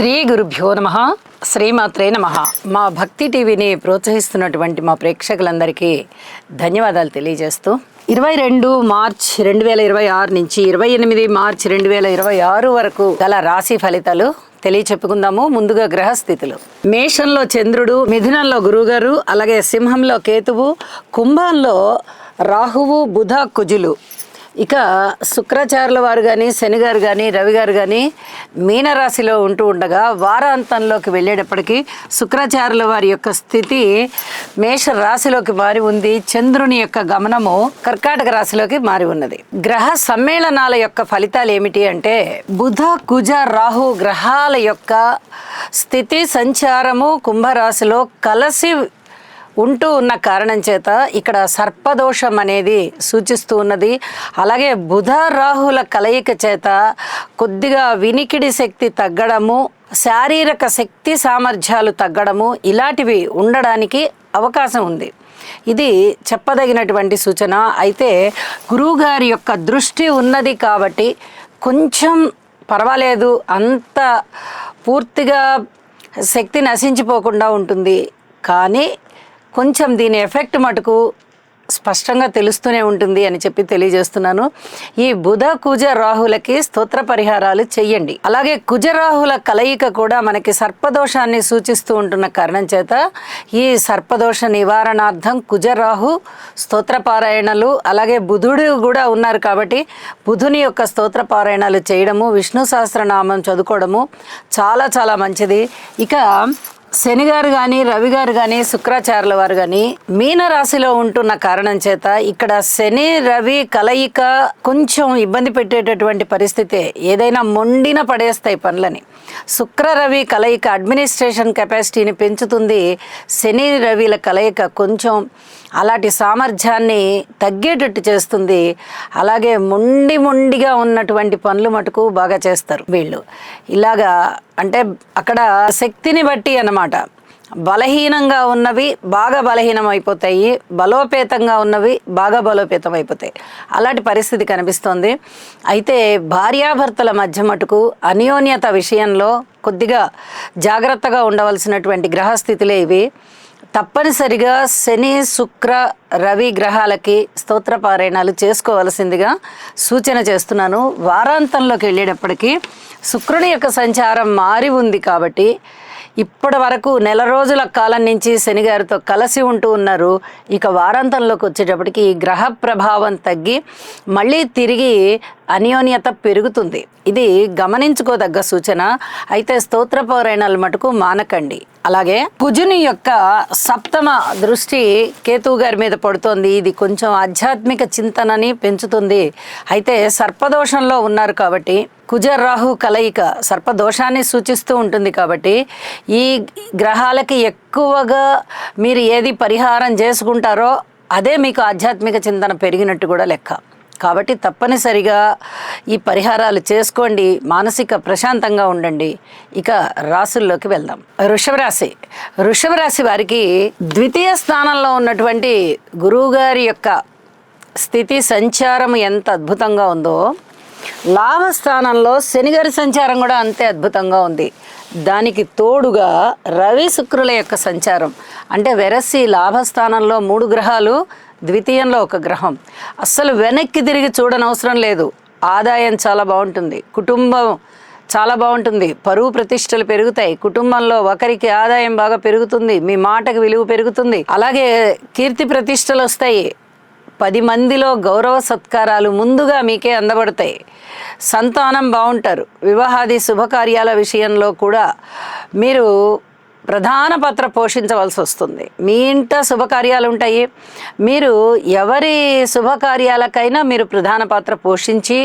శ్రీ గురుభ్యో నమః. శ్రీమాత్రే నమః. మా భక్తి టీవీని ప్రోత్సహిస్తున్నటువంటి మా ప్రేక్షకులందరికీ ధన్యవాదాలు తెలియజేస్తూ 22 మార్చ్ 2026 నుంచి 28 మార్చ్ 2026 వరకు గల రాశి ఫలితాలు తెలియచెప్పుకుందాము. ముందుగా గ్రహస్థితులు: మేషంలో చంద్రుడు, మిథునంలో గురువుగారు, అలాగే సింహంలో కేతువు, కుంభంలో రాహువు, బుధ, కుజులు. ఇక శుక్రాచార్యుల వారు కానీ, శనిగారు కానీ, రవి గారు కానీ మీనరాశిలో ఉంటూ ఉండగా వారాంతంలోకి వెళ్ళేటప్పటికీ శుక్రాచార్యుల వారి యొక్క స్థితి మేష రాశిలోకి మారి ఉంది. చంద్రుని యొక్క గమనము కర్కాటక రాశిలోకి మారి ఉన్నది. గ్రహ సమ్మేళనాల యొక్క ఫలితాలు ఏమిటి అంటే, బుధ, కుజ, రాహు గ్రహాల యొక్క స్థితి సంచారము కుంభరాశిలో కలిసి ఉంటూ ఉన్న కారణం చేత ఇక్కడ సర్పదోషం అనేది సూచిస్తూ ఉన్నది. అలాగే బుధ రాహుల కలయిక చేత కొద్దిగా వినికిడి శక్తి తగ్గడము, శారీరక శక్తి సామర్థ్యాలు తగ్గడము ఇలాంటివి ఉండడానికి అవకాశం ఉంది. ఇది చెప్పదగినటువంటి సూచన. అయితే గురువుగారి యొక్క దృష్టి ఉన్నది కాబట్టి కొంచెం పర్వాలేదు, అంత పూర్తిగా శక్తి నశించిపోకుండా ఉంటుంది. కానీ కొంచెం దీని ఎఫెక్ట్ మటుకు స్పష్టంగా తెలుస్తూనే ఉంటుంది అని చెప్పి తెలియజేస్తున్నాను. ఈ బుధ కుజ రాహులకి స్తోత్ర పరిహారాలు చెయ్యండి. అలాగే కుజరాహుల కలయిక కూడా మనకి సర్పదోషాన్ని సూచిస్తూ ఉంటున్న కారణం చేత ఈ సర్పదోష నివారణార్థం కుజరాహు స్తోత్ర పారాయణలు, అలాగే బుధుడు కూడా ఉన్నారు కాబట్టి బుధుని యొక్క స్తోత్ర పారాయణాలు చేయడము, విష్ణు సహస్రనామం చదువుకోవడము చాలా చాలా మంచిది. ఇక శనిగారు కానీ, రవి గారు కానీ, శుక్రాచార్యుల వారు కానీ మీనరాశిలో ఉంటున్న కారణం చేత ఇక్కడ శని రవి కలయిక కొంచెం ఇబ్బంది పెట్టేటటువంటి పరిస్థితే. ఏదైనా మొండిన పడేస్తాయి పనులని. శుక్ర రవి కలయిక అడ్మినిస్ట్రేషన్ కెపాసిటీని పెంచుతుంది. శని రవిల కలయిక కొంచెం అలాంటి సామర్థ్యాన్ని తగ్గేటట్టు చేస్తుంది. అలాగే మొండిగా ఉన్నటువంటి పనులు మటుకు బాగా చేస్తారు వీళ్ళు. ఇలాగా అంటే అక్కడ శక్తిని బట్టి అన్నమాట. బలహీనంగా ఉన్నవి బాగా బలహీనం అయిపోతాయి, బలోపేతంగా ఉన్నవి బాగా బలోపేతం అయిపోతాయి. అలాంటి పరిస్థితి కనిపిస్తోంది. అయితే భార్యాభర్తల మధ్య మటుకు అన్యోన్యత విషయంలో కొద్దిగా జాగ్రత్తగా ఉండవలసినటువంటి గ్రహస్థితులే ఇవి. తప్పనిసరిగా శని శుక్ర రవి గ్రహాలకి స్తోత్ర పారాయణాలు చేసుకోవలసిందిగా సూచన చేస్తున్నాను. వారాంతంలోకి వెళ్ళేటప్పటికీ శుక్రుని యొక్క సంచారం మారి ఉంది కాబట్టి ఇప్పటి వరకు నెల రోజుల కాలం నుంచి శనిగారితో కలిసి ఉంటూ ఉన్నారు. ఇక వారాంతంలోకి వచ్చేటప్పటికి ఈ గ్రహ ప్రభావం తగ్గి మళ్ళీ తిరిగి అన్యోన్యత పెరుగుతుంది. ఇది గమనించుకోదగ్గ సూచన. అయితే స్తోత్ర పారాయణాలు మటుకు మానకండి. అలాగే కుజుని యొక్క సప్తమ దృష్టి కేతువు గారి మీద పడుతోంది. ఇది కొంచెం ఆధ్యాత్మిక చింతనని పెంచుతుంది. అయితే సర్పదోషంలో ఉన్నారు కాబట్టి కుజ రాహు కలయిక సర్పదోషాన్ని సూచిస్తూ ఉంటుంది కాబట్టి ఈ గ్రహాలకి ఎక్కువగా మీరు ఏది పరిహారం చేసుకుంటారో అదే మీకు ఆధ్యాత్మిక చింతన పెరిగినట్టు కూడా లెక్క. కాబట్టి తప్పనిసరిగా ఈ పరిహారాలు చేసుకోండి, మానసిక ప్రశాంతంగా ఉండండి. ఇక రాశుల్లోకి వెళ్దాం. వృషభ రాశి వారికి ద్వితీయ స్థానంలో ఉన్నటువంటి గురువుగారి యొక్క స్థితి సంచారం ఎంత అద్భుతంగా ఉందో, లాభస్థానంలో శనిగారి సంచారం కూడా అంతే అద్భుతంగా ఉంది. దానికి తోడుగా రవి శుక్రుల యొక్క సంచారం అంటే వెరసి లాభస్థానంలో 3 గ్రహాలు, ద్వితీయంలో 1 గ్రహం. అస్సలు వెనక్కి తిరిగి చూడనవసరం లేదు. ఆదాయం చాలా బాగుంటుంది, కుటుంబం చాలా బాగుంటుంది, పరువు ప్రతిష్టలు పెరుగుతాయి, కుటుంబంలో ఒకరికి ఆదాయం బాగా పెరుగుతుంది, మీ మాటకు విలువ పెరుగుతుంది, అలాగే కీర్తి ప్రతిష్టలు వస్తాయి, 10 మందిలో గౌరవ సత్కారాలు ముందుగా మీకే అందబడతాయి, సంతానం బాగుంటారు, వివాహాది శుభకార్యాల విషయంలో కూడా మీరు ప్రధాన పాత్ర పోషించవలసి వస్తుంది. మీ ఇంట శుభకార్యాలు ఉంటాయి. మీరు ఎవరి శుభకార్యాలకైనా మీరు ప్రధాన పాత్ర పోషించి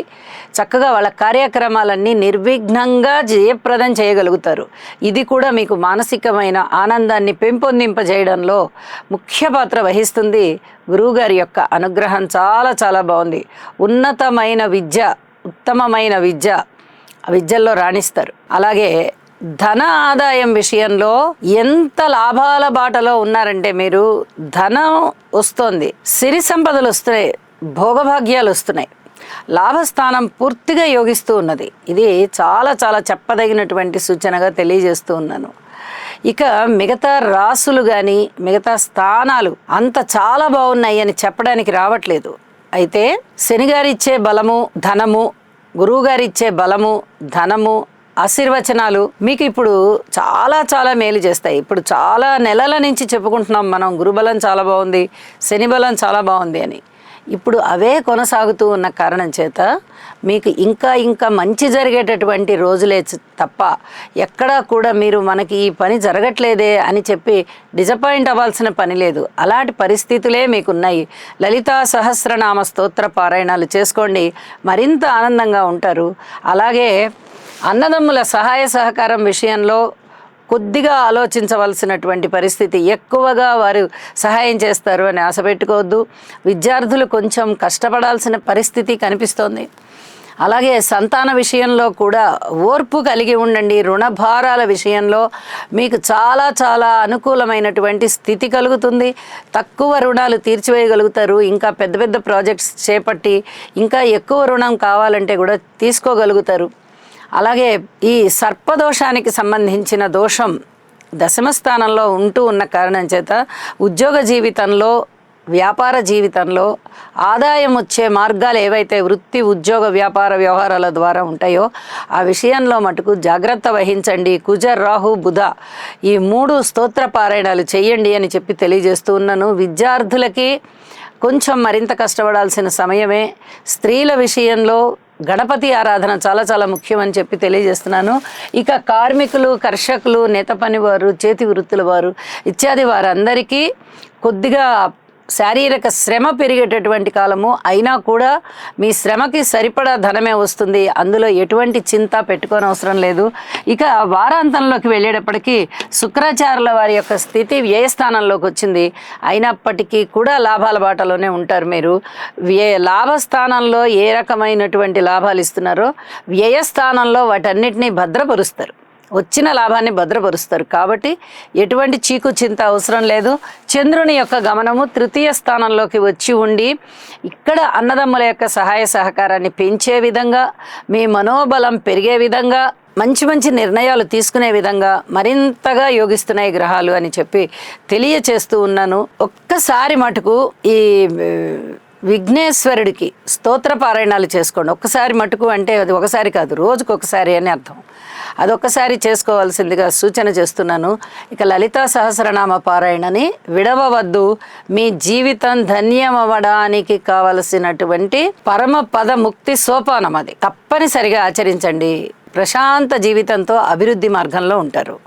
చక్కగా వాళ్ళ కార్యక్రమాలన్నీ నిర్విఘ్నంగా జయప్రదం చేయగలుగుతారు. ఇది కూడా మీకు మానసికమైన ఆనందాన్ని పెంపొందింపజేయడంలో ముఖ్య పాత్ర వహిస్తుంది. గురువుగారి యొక్క అనుగ్రహం చాలా చాలా బాగుంది. ఉన్నతమైన విద్య, ఉత్తమమైన విద్యల్లో రాణిస్తారు. అలాగే ధన ఆదాయం విషయంలో ఎంత లాభాల బాటలో ఉన్నారంటే మీరు, ధనం వస్తుంది, సిరి సంపదలు వస్తున్నాయి, భోగభాగ్యాలు వస్తున్నాయి. లాభస్థానం పూర్తిగా యోగిస్తూ ఉన్నది. ఇది చాలా చాలా చెప్పదగినటువంటి సూచనగా తెలియజేస్తూ ఉన్నాను. ఇక మిగతా రాసులు కానీ మిగతా స్థానాలు అంత చాలా బాగున్నాయి అని చెప్పడానికి రావట్లేదు. అయితే శనిగారు ఇచ్చే బలము ధనము, గురువుగారు ఇచ్చే బలము ధనము ఆశీర్వచనాలు మీకు ఇప్పుడు చాలా చాలా మేలు చేస్తాయి. ఇప్పుడు చాలా నెలల నుంచి చెప్పుకుంటున్నాం మనం, గురుబలం చాలా బాగుంది, శని బలం చాలా బాగుంది అని. ఇప్పుడు అవే కొనసాగుతూ ఉన్న కారణం చేత మీకు ఇంకా ఇంకా మంచి జరిగేటటువంటి రోజులే తప్ప ఎక్కడా కూడా మీరు మనకి ఈ పని జరగట్లేదే అని చెప్పి డిసప్పాయింట్ అవ్వాల్సిన పని లేదు. అలాంటి పరిస్థితులే మీకున్నాయి. లలితా సహస్రనామ స్తోత్ర పారాయణాలు చేసుకోండి, మరింత ఆనందంగా ఉంటారు. అలాగే అన్నదమ్ముల సహాయ సహకారం విషయంలో కొద్దిగా ఆలోచించవలసినటువంటి పరిస్థితి, ఎక్కువగా వారు సహాయం చేస్తారు అని ఆశ పెట్టుకోవద్దు. విద్యార్థులు కొంచెం కష్టపడాల్సిన పరిస్థితి కనిపిస్తోంది. అలాగే సంతాన విషయంలో కూడా ఓర్పు కలిగి ఉండండి. రుణభారాల విషయంలో మీకు చాలా చాలా అనుకూలమైనటువంటి స్థితి కలుగుతుంది. తక్కువ రుణాలు తీర్చివేయగలుగుతారు. ఇంకా పెద్ద పెద్ద ప్రాజెక్ట్స్ చేపట్టి ఇంకా ఎక్కువ రుణం కావాలంటే కూడా తీసుకోగలుగుతారు. అలాగే ఈ సర్పదోషానికి సంబంధించిన దోషం దశమ స్థానంలో ఉంటూ ఉన్న కారణం చేత ఉద్యోగ జీవితంలో వ్యాపార జీవితంలో ఆదాయం వచ్చే మార్గాలు ఏవైతే వృత్తి ఉద్యోగ వ్యాపార వ్యవహారాల ద్వారా ఉంటాయో ఆ విషయంలో మటుకు జాగ్రత్త వహించండి. కుజ రాహు బుధ ఈ 3 స్తోత్ర పారాయణాలు చేయండి అని చెప్పి తెలియజేస్తూ ఉన్నాను. విద్యార్థులకి కొంచెం మరింత కష్టపడాల్సిన సమయమే. స్త్రీల విషయంలో గణపతి ఆరాధన చాలా చాలా ముఖ్యమని చెప్పి తెలియజేస్తున్నాను. ఇక కార్మికులు, కర్షకులు, నేత పనివారు, చేతి వృత్తుల వారు ఇత్యాది వారందరికీ కొద్దిగా శారీరక శ్రమ పెరిగేటటువంటి కాలము. అయినా కూడా మీ శ్రమకి సరిపడా ధనమే వస్తుంది. అందులో ఎటువంటి చింత పెట్టుకోనవసరం లేదు. ఇక వారాంతంలోకి వెళ్ళేటప్పటికీ శుక్రాచార్యుల వారి యొక్క స్థితి వ్యయస్థానంలోకి వచ్చింది. అయినప్పటికీ కూడా లాభాల బాటలోనే ఉంటారు మీరు. లాభస్థానంలో ఏ రకమైనటువంటి లాభాలు ఇస్తున్నారో వ్యయస్థానంలో వాటన్నిటినీ భద్రపరుస్తారు. వచ్చిన లాభాన్ని భద్రపరుస్తారు. కాబట్టి ఎటువంటి చీకు చింత అవసరం లేదు. చంద్రుని యొక్క గమనము 3వ స్థానంలోకి వచ్చి ఉండి ఇక్కడ అన్నదమ్ముల యొక్క సహాయ సహకారాన్ని పెంచే విధంగా, మీ మనోబలం పెరిగే విధంగా, మంచి మంచి నిర్ణయాలు తీసుకునే విధంగా మరింతగా యోగిస్తున్నాయి గ్రహాలు అని చెప్పి తెలియచేస్తూ ఉన్నాను. ఒక్కసారి మటుకు ఈ విఘ్నేశ్వరుడికి స్తోత్ర పారాయణాలు చేసుకోండి. ఒక్కసారి మటుకు అంటే అది ఒకసారి కాదు, రోజుకొకసారి అని అర్థం. అదొక్కసారి చేసుకోవాల్సిందిగా సూచన చేస్తున్నాను. ఇక లలితా సహస్రనామ పారాయణని విడవవద్దు. మీ జీవితం ధన్యమవ్వడానికి కావలసినటువంటి పరమ పద ముక్తి సోపానం అది. తప్పనిసరిగా ఆచరించండి. ప్రశాంత జీవితంతో అభివృద్ధి మార్గంలో ఉంటారు.